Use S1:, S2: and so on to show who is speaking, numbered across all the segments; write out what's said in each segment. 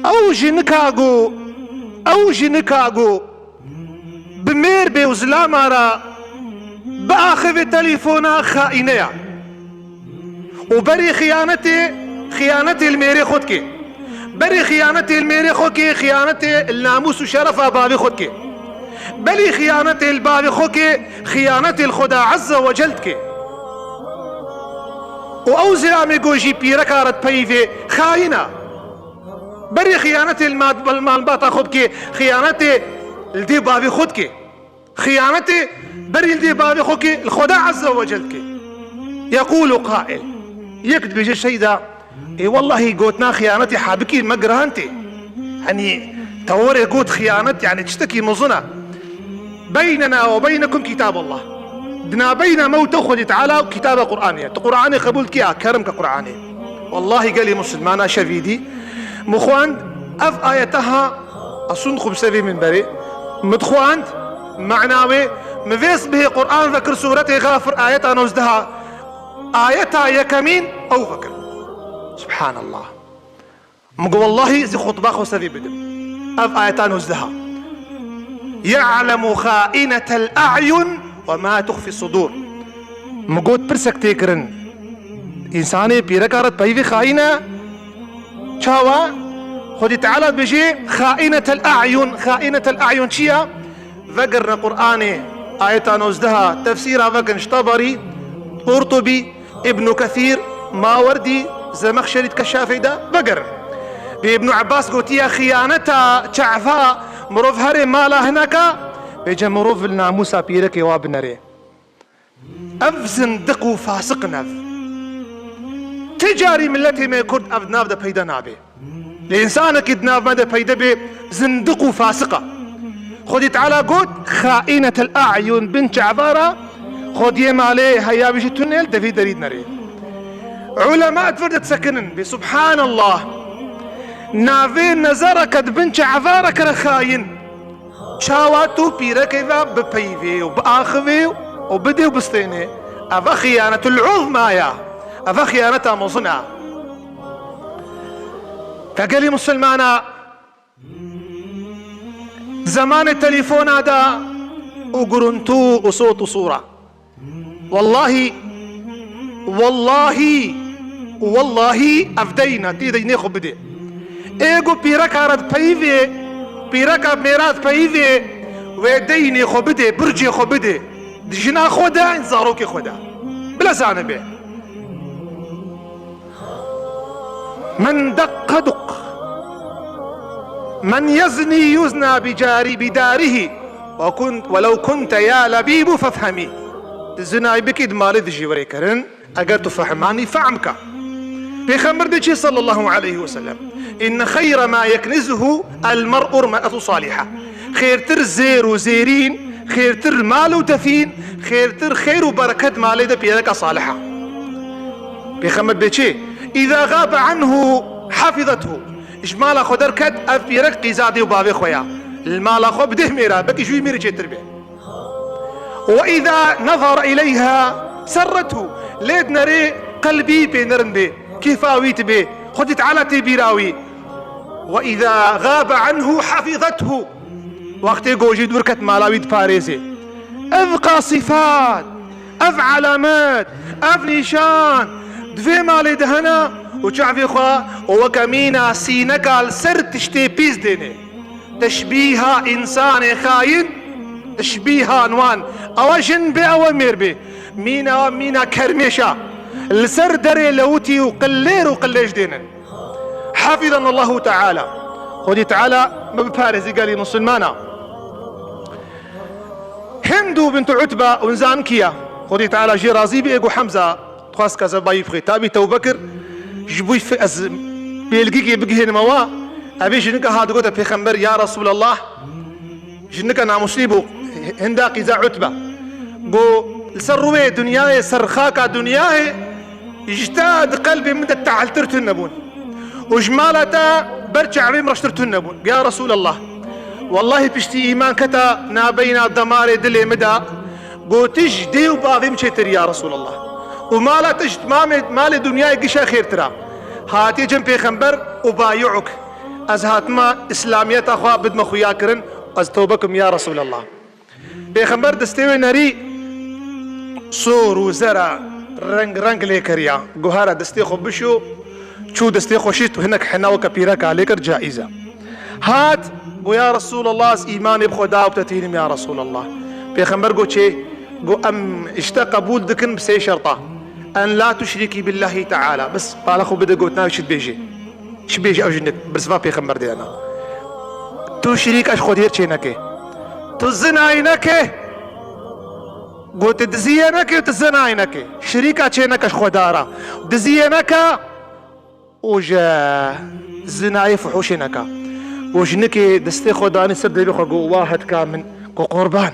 S1: او جنكاغو بمير بوزلا مارا باخذ تليفونا خائنة وبري خيانتي الميري خودكي، بري خيانتي الميري خودكي، خيانتي الناموس وشرف بابي خودكي، بلي خيانتي البابي خودكي، خيانتي الخدا عز وجلتكي. وأوزلا ميقوجي بيركارت بيفي خاينة، بري خيانتي المالباتا خودكي، خيانتي الدي بابي خودكي، خيانتي بري الدي بابي خودكي الخدا عز وجلتكي. يقول قائل يكتب يجي الشيء ده، اي والله قوتنا خيانتي حابكي مقرانتي، يعني توري قوت خيانتي يعني تشتكي مظنة. بيننا وبينكم كتاب الله، دنا بين موت خذ تعالى كتاب قرآنية، قرآني قبول كيا كرمك قرآني. والله قال لي مسلمانا شفيدي مخوان اف آيتها اصنخ بسبي من بري مدخوان معناوي مفيس به قرآن ذكر سورة غافر آيتها نوزدها، آيتها يكمين أو فكر. سبحان الله. مقو والله زي خطبة خسري بدم أف آيتها نوزدها، يعلم خائنة الأعين وما تخفي الصدور. مقود برسك تيكرن إنساني بيركارت بيفي خائنة شاوا خدي تعالى بيجي خائنة الأعين. خائنة الأعين شيا ذكرنا قرآني آيتها نوزدها تفسيرها ذكر طبري قرطبي ابن كثير ماوردي زمخشري كشافي ده بقر بابن عباس قلت يا خيانتها شعفاء مروف هري مالا هناك بيجا مروف الناموسا بيرك وابنري افزن دقو فاسق ناف تجاري ملتي ما يكرد افناف ده بيدا نابي الانسان كد ناف ما ده بيدا بي زندقو فاسقة. خدي تعالى قلت خائنة الاعين بنت عبارة خود يم عليه هيا بيجي تونيل دفي دريد نري. علماء تفردت سكنن بسبحان الله نافين نزرك بنت عفارك رخاين شاواتو بيركيفا ببيفي وبآخذي وبدي وبستيني. أفا خيانة العظمى يا أفا خيانتها مصنع. فقالي مسلمانا زمان التليفون هذا وقرنتو وصوت وصورة والله والله والله أفدينا تيدي خو بدي ايغو بيركا رد بيفي بيركا ميرات بيفي ويديني خو بدي برجي خو بدي دجنا خودا انزاروكي خودا بلا زانبه. من دق دق من يزني يزنى بجاري بداره ولو كنت يا لبيب فافهمي. الزنا بكيد مالي دجي وريكرن اگر تفهماني فعمك. بيخمر دي صلى الله عليه وسلم إن خير ما يكنزه المرء المرأة صالحة. خير تر زير وزيرين خير تر مال وتفين خير تر خير وبركة مال ده بيدك صالحة. بيخمر دي إذا غاب عنه حفظته إجمالا خدر كد أفيرك قيزادي وبابي خويا المال خو بده ميرا بكي شوي ميري جيتر به. وإذا نظر إليها سرته ليد نري قلبي بينرن به كيفاويت به خدت على تبيراوي. وإذا غاب عنه حفظته وقت يقوجي دوركت مالاويد فاريزي. أذقى صفات أف علامات أف نشان دفي مالي دهنا وشعفي خوا وكمينا سينك السر تشتي بيز ديني تشبيها إنسان خاين تشبيها عنوان أوجن بي أوامر بي مينا كرمشا السر دري لوتي وقلير وقليش دينا. حفظنا الله تعالى. خدي تعالى ما بفارزي قالي مسلمانا هندو بنت عتبة ونزانكيا خدي تعالى جي رازي بيقو حمزة تخاص كذا بايف ختابي تو بكر جبوي في أز بيلقيكي بقهن موا أبي جنك هذا قلت في خمر يا رسول الله جنك أنا مصيبه هنداقي ذا عتبة قو سروي دنياي سرخاكا دنياي اجتاد قلبي من التعلترت النبون وجمالتا برجع بهم رشترت النبون. يا رسول الله والله بشتي إيمان كتا نابينا دماري دلي مدى قو تجدي وباضي مشيتر يا رسول الله ومالا تجد مالي دنياي قشا خير ترى هاتي جن پیغمبر أبايعك از هاتما إسلامية أخوة بدم خويا كرن از توبكم يا رسول الله. پیغمبر دستوي نري صور وزرع رنگ ليكريا جوهرة دستي خبشو شو دستي خوشيت وهناك حناوك بيرك عليك جائزة هات ويا رسول الله إيماني بخدا وبتتينم يا رسول الله. پیغمبر قو چه قو أم اشتقبول دكن بسي شرطة أن لا تشركي بالله تعالى بس قال أخو بدأ قوتنا شد بيجي أو جنك برسفا پیغمبر دي أنا تو شريك أش خودير چه نكي تو زناي نكي قوت دزيه نكي وتزناي نكي شريكا چه نكش خدارا دزيه نكا وجا زناي فحوش نكا وجنكي دستي خداني سر دبي خو واحد كامن قو قربان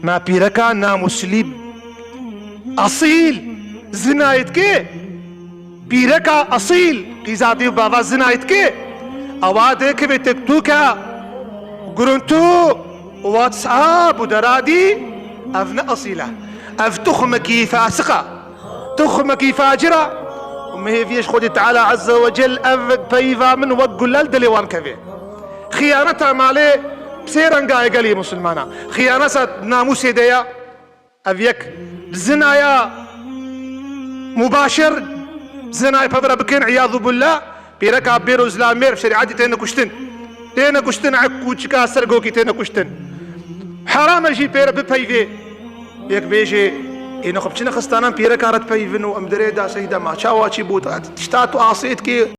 S1: ما بيركا نامسليب أصيل زنايتك بيركا أصيل قيزاتي بابا زنايتك أوادك بتكتوكا قرنتو واتساب ودرادي أفنا أصيلة أف تخمكي فاسقة تخمكي فاجرة وما هي فيش خدي تعالى عز وجل أف بيفا من وقل للدليوان كذي خيانتها مالي بسيران قاي قالي مسلمانا خيانة ناموس يديا أفيك زنايا مباشر زنايا فبرا بكين عياذ بالله بيركا بيرو زلامير في شريعتي تينا كشتن عكو چكا سرقوكي تينا كشتن حرام اجي بيرا ببيفي يك بيجي إنه خبشنا خستانا بيرا كارت بيفن وأمدري دا سيدا ما شاوا چي بوتا تشتاتو عصيت كي